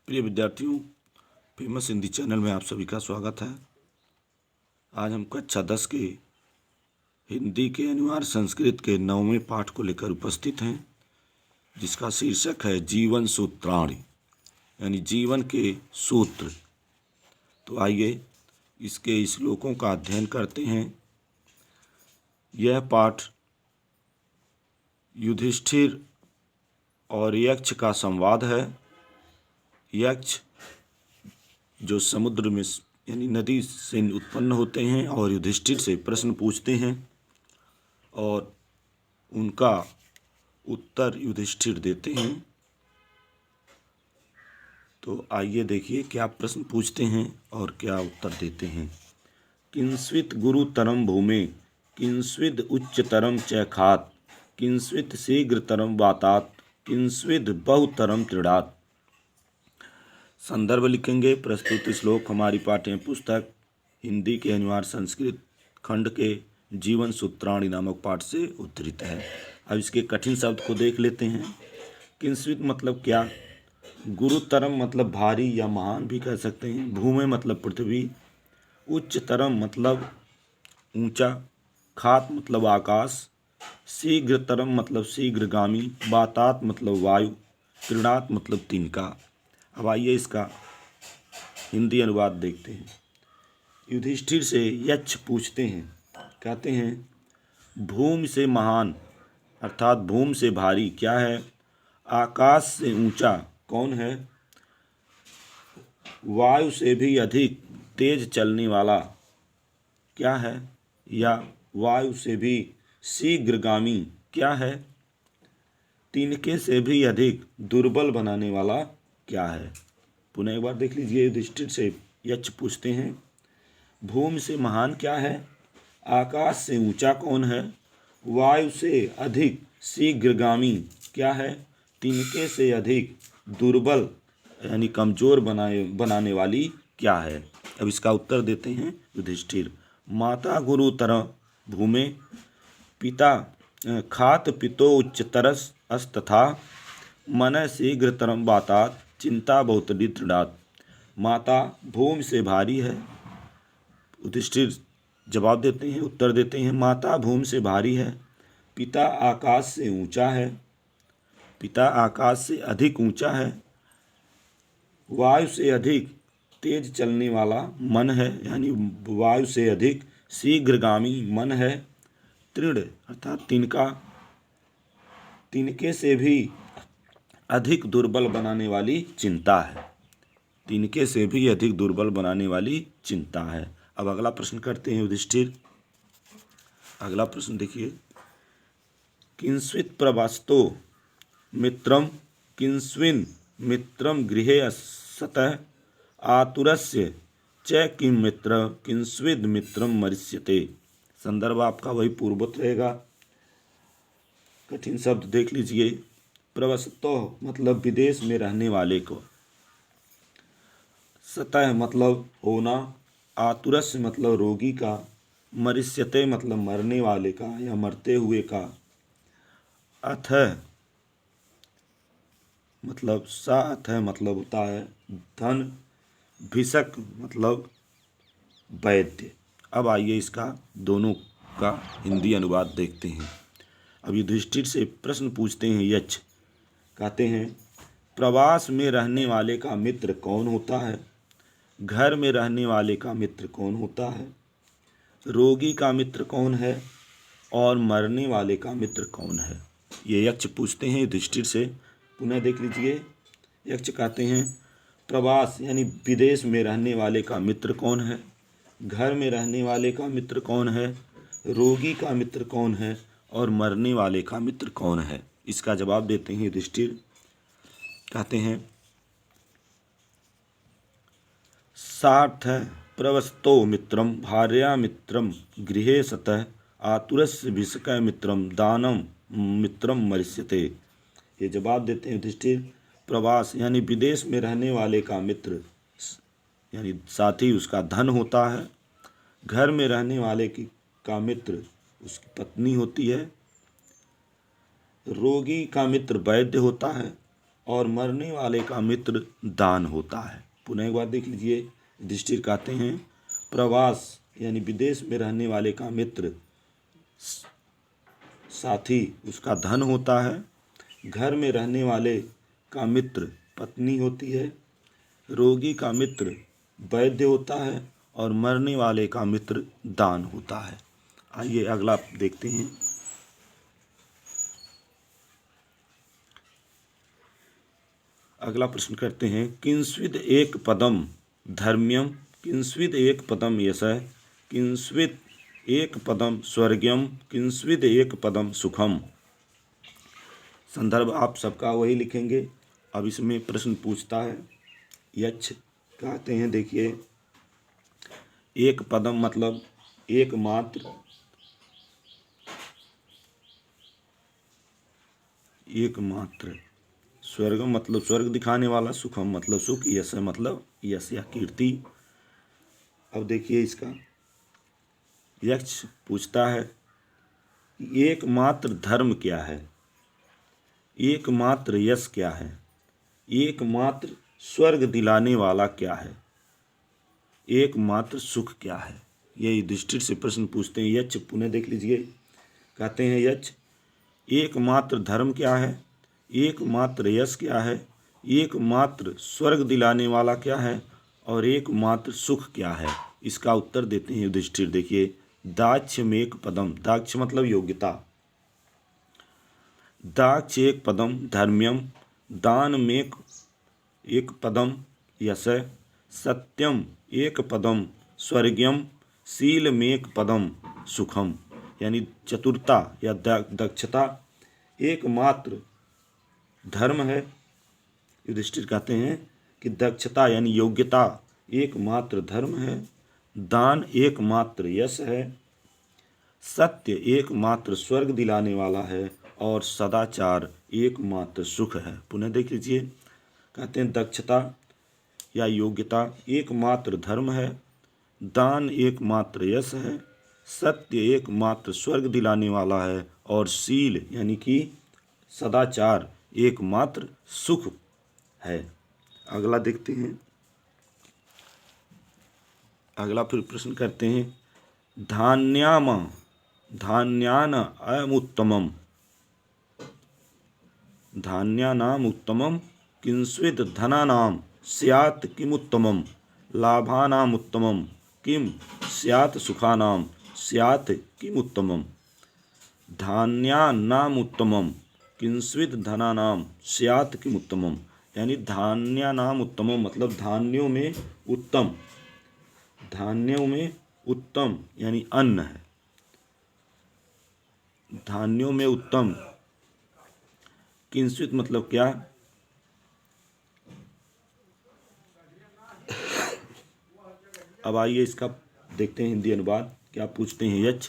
प्रिय विद्यार्थियों, famous Hindi channel में आप सभी का स्वागत है। आज हम कक्षा 10 के हिंदी के अनिवार्य संस्कृत के 9वें पाठ को लेकर उपस्थित हैं, जिसका शीर्षक है जीवन सूत्राणि, यानी जीवन के सूत्र। तो आइए इसके श्लोकों का अध्ययन करते हैं। यह पाठ युधिष्ठिर और यक्ष का संवाद है। यक्ष जो समुद्र में यानी नदी से उत्पन्न होते हैं और युधिष्ठिर से प्रश्न पूछते हैं और उनका उत्तर युधिष्ठिर देते हैं। तो आइए देखिए क्या प्रश्न पूछते हैं और क्या उत्तर देते हैं। किंस्वित गुरुतरम भूमे किंस्विद उच्चतरम चैखात किंस्वित शीघ्रतरम वातात किंस्विद बहुतरम त्रिडात। संदर्भ लिखेंगे। प्रस्तुत श्लोक हमारी पाठ्य पुस्तक हिंदी के अनिवार्य संस्कृत खंड के जीवन सूत्राणि नामक पाठ से उद्धृत है। अब इसके कठिन शब्द को देख लेते हैं। किंस्वित मतलब क्या, गुरुतरम मतलब भारी या महान भी कह सकते हैं, भूमि मतलब पृथ्वी, उच्चतरम मतलब ऊंचा, खात मतलब आकाश, शीघ्रतरम मतलब शीघ्रगामी, वातात मतलब वायु, त्रिणात मतलब तिनका। अब आइए इसका हिंदी अनुवाद देखते हैं। युधिष्ठिर से यक्ष पूछते हैं, कहते हैं भूमि से महान अर्थात भूमि से भारी क्या है, आकाश से ऊंचा कौन है, वायु से भी अधिक तेज चलने वाला क्या है, या वायु से भी शीघ्रगामी क्या है, तिनके से भी अधिक दुर्बल बनाने वाला क्या है। पुनः एक बार देख लीजिए। युधिष्ठिर से यक्ष पूछते हैं भूमि से महान क्या है, आकाश से ऊंचा कौन है, वायु से अधिक शीघ्रगामी क्या है, तिनके से अधिक दुर्बल यानी कमजोर बनाने वाली क्या है। अब इसका उत्तर देते हैं युधिष्ठिर। माता गुरु तरह भूमे पिता खात पितो उच्चतरस अस्तथा मन शीघ्रतरम वातात चिंता बहुत दृढ़ात। माता भूमि से भारी है। युधिष्ठिर जवाब देते हैं, उत्तर देते हैं, माता भूमि से भारी है, पिता आकाश से ऊंचा है, पिता आकाश से अधिक ऊंचा है, वायु से अधिक तेज चलने वाला मन है, यानी वायु से अधिक शीघ्रगामी मन है, तृण अर्थात तिनका, तिनके से भी अधिक दुर्बल बनाने वाली चिंता है, तिनके से भी अधिक दुर्बल बनाने वाली चिंता है। अब अगला प्रश्न करते हैं युधिष्ठिर। अगला प्रश्न देखिए। किंस्वित प्रवास्तो मित्रम किंस्विन मित्रम गृहे सतः आतुरस्य च किम मित्र किंस्विद मित्रम मरिष्यते। संदर्भ आपका वही पूर्ववत रहेगा। कठिन शब्द देख लीजिए। प्रवसतो मतलब विदेश में रहने वाले को, सतह मतलब होना, आतुरस्य मतलब रोगी का, मरिष्यते मतलब मरने वाले का या मरते हुए का, अथ मतलब सा अथ मतलब होता है धन, भिषक मतलब वैद्य। अब आइए इसका दोनों का हिंदी अनुवाद देखते हैं। अब युधिष्ठिर से प्रश्न पूछते हैं यक्ष, कहते हैं प्रवास में रहने वाले का मित्र कौन होता है, घर में रहने वाले का मित्र कौन होता है, रोगी का मित्र कौन है और मरने वाले का मित्र कौन है। ये यक्ष पूछते हैं युधिष्ठिर से। पुनः देख लीजिए। यक्ष कहते हैं प्रवास यानी विदेश में रहने वाले का मित्र कौन है, घर में रहने वाले का मित्र कौन है, रोगी का मित्र कौन है और मरने वाले का मित्र कौन है। इसका जवाब देते हैं युधिष्ठिर। कहते हैं सार्थ प्रवस्तो मित्रम भार्या मित्रम गृहे सतः आतुरस्य भिषक मित्रम दानम मित्रम मरिष्यते। ये जवाब देते हैं युधिष्ठिर। प्रवास यानी विदेश में रहने वाले का मित्र यानी साथी उसका धन होता है, घर में रहने वाले की का मित्र उसकी पत्नी होती है, रोगी का मित्र वैद्य होता है और मरने वाले का मित्र दान होता है। पुनः एक बार देख लीजिए, युधिष्ठिर कहते हैं प्रवास यानी विदेश में रहने वाले का मित्र साथी उसका धन होता है, घर में रहने वाले का मित्र पत्नी होती है, रोगी का मित्र वैद्य होता है और मरने वाले का मित्र दान होता है। आइए अगला देखते हैं। अगला प्रश्न करते हैं किंस्विद एक पदम धर्म्यम किंस्विद एक पदम यशः किंस्विद एक पदम स्वर्ग्यम किंस्विद एक पदम सुखम। संदर्भ आप सबका वही लिखेंगे। अब इसमें प्रश्न पूछता है, यक्ष कहते हैं, देखिए एक पदम मतलब एकमात्र, एकमात्र, स्वर्ग मतलब स्वर्ग दिखाने वाला, सुखम मतलब सुख, यश मतलब यश या कीर्ति। अब देखिए इसका यक्ष पूछता है एकमात्र धर्म क्या है, एकमात्र यश क्या है, एकमात्र स्वर्ग दिलाने वाला क्या है, एकमात्र सुख क्या है। ये युधिष्ठिर से प्रश्न पूछते हैं यक्ष। पुनः देख लीजिए, कहते हैं यक्ष एकमात्र धर्म क्या है, एकमात्र यश क्या है, एकमात्र स्वर्ग दिलाने वाला क्या है और एकमात्र सुख क्या है। इसका उत्तर देते हैं युधिष्ठिर। देखिए दाक्ष्यमेक पदम, दाक्ष मतलब योग्यता, दाक्ष एक पदम धर्म्यम दानमेक एक पदम यश सत्यम एक पदम स्वर्ग्यम शीलमेक पदम सुखम। यानी चतुरता या दक्षता एकमात्र धर्म है। युधिष्ठिर कहते हैं कि दक्षता यानी योग्यता एकमात्र धर्म है, दान एकमात्र यश है, सत्य एकमात्र स्वर्ग दिलाने वाला है और सदाचार एकमात्र सुख है। पुनः देख लीजिए, कहते हैं दक्षता या योग्यता एकमात्र धर्म है, दान एकमात्र यश है, सत्य एकमात्र स्वर्ग दिलाने वाला है और शील यानी कि सदाचार एकमात्र सुख है। अगला देखते हैं। अगला फिर प्रश्न करते हैं धान्याम धान्यान अयमुत्तमम धान्यानाम उत्तमम किंस्विद धनानाम स्यात् किमुत्तमम लाभानाम उत्तमम किम स्यात् सुखानाम स्यात् किमुत्तमम। धान्यानाम उत्तमम किंस्विद धनानाम स्यात् किमुत्तमम। यानी धान्यानाम उत्तमम मतलब धान्यों में उत्तम, धान्यों में उत्तम यानी अन्न है, धान्यों में उत्तम। किंस्वित मतलब क्या, अब आइए इसका देखते हैं हिंदी अनुवाद। क्या पूछते हैं यक्ष,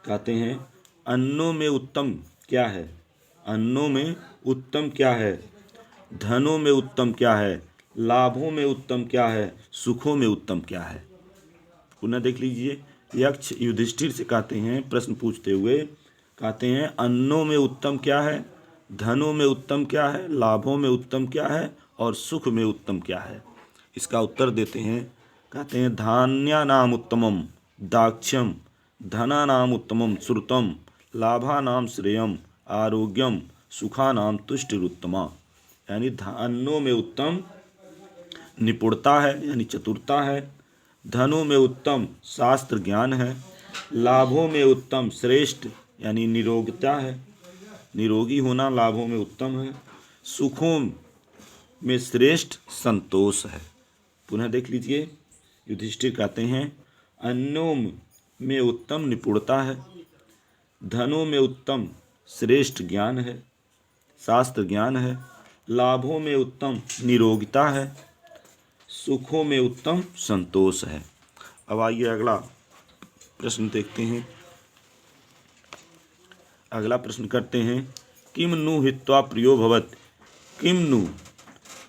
कहते हैं अन्नों में उत्तम क्या है, अन्नों में उत्तम क्या है, धनों में उत्तम क्या है, लाभों में उत्तम क्या है, सुखों में उत्तम क्या है। पुनः देख लीजिए, यक्ष युधिष्ठिर से कहते हैं प्रश्न पूछते हुए, कहते हैं अन्नों में उत्तम क्या है, धनों में उत्तम क्या है, लाभों में उत्तम क्या है और सुख में उत्तम क्या है। इसका उत्तर देते हैं, कहते हैं धान्यानाम उत्तमम दाक्ष्यम धनानाम उत्तमम श्रुतम लाभानाम श्रेयम आरोग्यम सुखानाम तुष्टिरुत्तमा। यानी अन्नों में उत्तम निपुणता है यानी चतुरता है, धनों में उत्तम शास्त्र ज्ञान है, लाभों में उत्तम श्रेष्ठ यानी निरोगता है, निरोगी होना लाभों में उत्तम है, सुखों में श्रेष्ठ संतोष है। पुनः देख लीजिए, युधिष्ठिर कहते हैं अन्नों में उत्तम निपुणता है, धनों में उत्तम श्रेष्ठ ज्ञान है, शास्त्र ज्ञान है, लाभों में उत्तम निरोगिता है, सुखों में उत्तम संतोष है। अब आइए अगला प्रश्न देखते हैं। अगला प्रश्न करते हैं किम नु हित्वा प्रियो भवति किम नु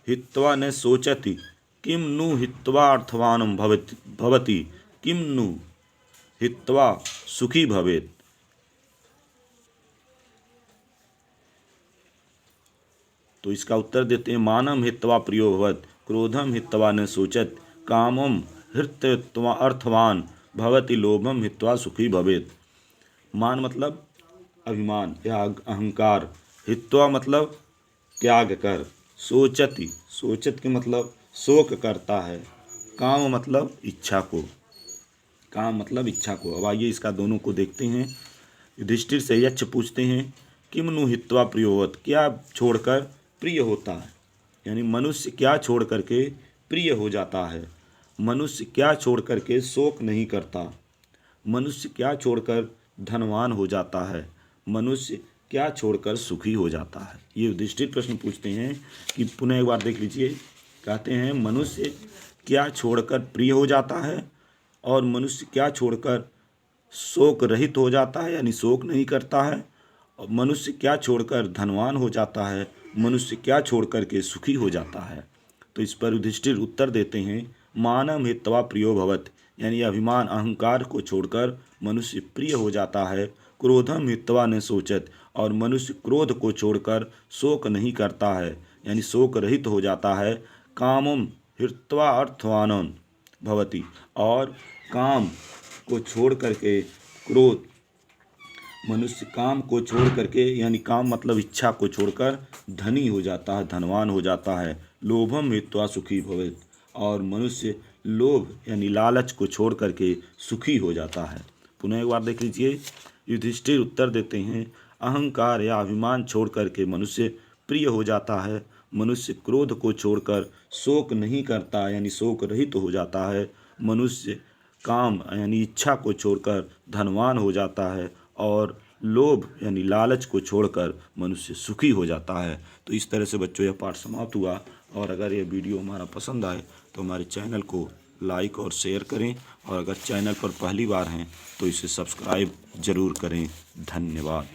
हित्वा न सोचति किम नु हित्वा अर्थवानं भवति किम नु हित्वा सुखी भवेत्। तो इसका उत्तर देते हैं मानम हित्वा प्रियो भवत क्रोधम हित्वा न शोचत कामम हृत्वा अर्थवान भवति लोभम हित्वा सुखी भवेत। मान मतलब अभिमान या अहंकार, हित्वा मतलब त्याग कर, सोचति सोचत के मतलब शोक करता है, काम मतलब इच्छा को, काम मतलब इच्छा को। अब आइए इसका दोनों को देखते हैं। युधिष्ठिर से यक्ष पूछते हैं किम नु हित्वा प्रियोवत, क्या छोड़कर प्रिय होता है, यानी मनुष्य क्या छोड़ करके प्रिय हो जाता है, मनुष्य क्या छोड़ करके शोक नहीं करता, मनुष्य क्या छोड़कर धनवान हो जाता है, मनुष्य क्या छोड़कर सुखी हो जाता है। ये युधिष्ठिर प्रश्न पूछते हैं कि पुनः एक बार देख लीजिए। कहते हैं मनुष्य क्या छोड़कर प्रिय हो जाता है और मनुष्य क्या छोड़कर शोक रहित हो जाता है, यानी शोक नहीं करता है, और मनुष्य क्या छोड़कर धनवान हो जाता है, मनुष्य क्या छोड़ करके सुखी हो जाता है। तो इस पर युधिष्ठिर उत्तर देते हैं मानम हित्वा प्रियो भवत, यानी अभिमान अहंकार को छोड़कर मनुष्य प्रिय हो जाता है, क्रोधम हित्वा न सोचत, और मनुष्य क्रोध को छोड़कर शोक नहीं करता है, यानी शोक रहित हो जाता है, कामम हित्वा अर्थवान भवति, और काम को छोड़ करके क्रोध, मनुष्य काम को छोड़ करके यानी काम मतलब इच्छा को छोड़कर धनी हो जाता है, धनवान हो जाता है, लोभम हित्वा सुखी भवेत, और मनुष्य लोभ यानी लालच को छोड़ करके सुखी हो जाता है। पुनः एक बार देख लीजिए। युधिष्ठिर उत्तर देते हैं अहंकार या अभिमान छोड़ करके मनुष्य प्रिय हो जाता है, मनुष्य क्रोध को छोड़कर शोक नहीं करता यानी शोक रहित हो जाता है, मनुष्य काम यानी इच्छा को छोड़कर धनवान हो जाता है, और लोभ यानी लालच को छोड़कर मनुष्य सुखी हो जाता है। तो इस तरह से बच्चों यह पाठ समाप्त हुआ। और अगर यह वीडियो हमारा पसंद आए तो हमारे चैनल को लाइक और शेयर करें, और अगर चैनल पर पहली बार हैं तो इसे सब्सक्राइब ज़रूर करें। धन्यवाद।